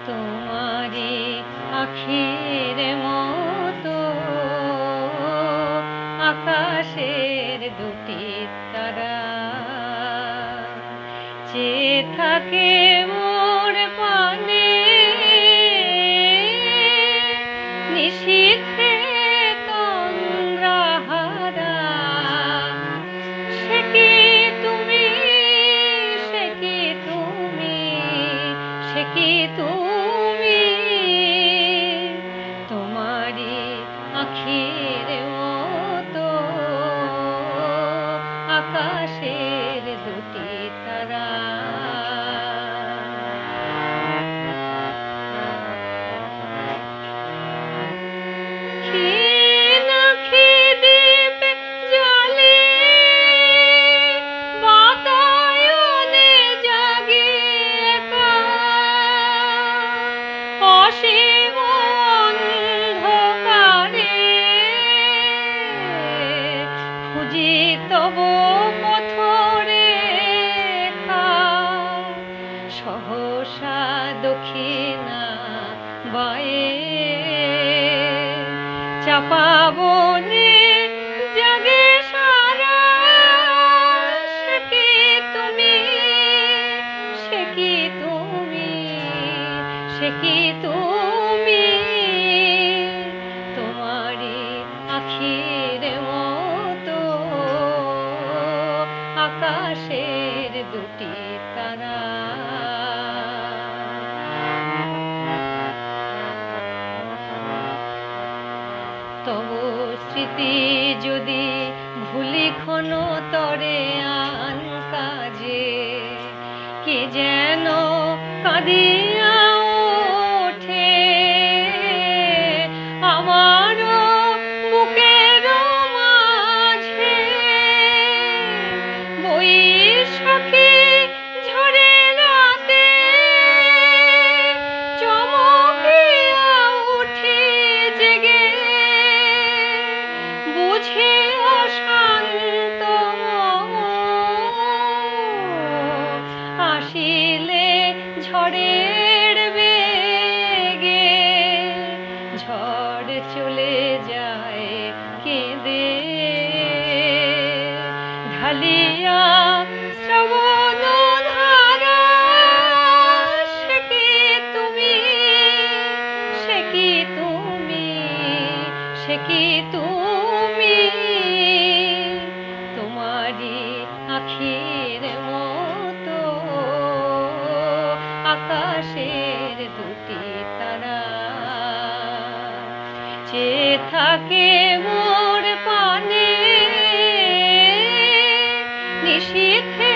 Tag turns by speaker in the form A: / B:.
A: তোমারি আখির মতো আকাশের দুটি তারা চেয়ে থাকে মোর পানে নিশীথে তন্দ্রাহারা। সে কি তুমি, সে কি তুমি, সে কি তুমি, তোমারি আখির মতো আকাশের দুটি তারা। তব পথরেখা সহসা দক্ষিণা বায়ে চাপা বনে জাগে সারা। সে কি তুমি, সে কি তুমি, সে কি তুমি, তোমারি আখির মতো আকাশের দুটি তারা। তব স্মৃতি যদি ভুলি ক্ষণ তরে আন কাজে কি যেন কাঁদিয়া ওঠে আমার বুকের মাঝে। বৈশাখী ঝরে রাতে চমকিয়া উঠি জেগে বুঝি অশান্ত আসিলে ঝড়ের বেগে ঝড় চলে যায় কেঁদে ঢালিয়া শ্রবণ ধারা। সে কি তুমি, সে কি তুমি, সে কি তুমি, তোমারি আখির মতো আকাশের দুটি তারা চেয়ে থাকে মোর পানে নিশীথে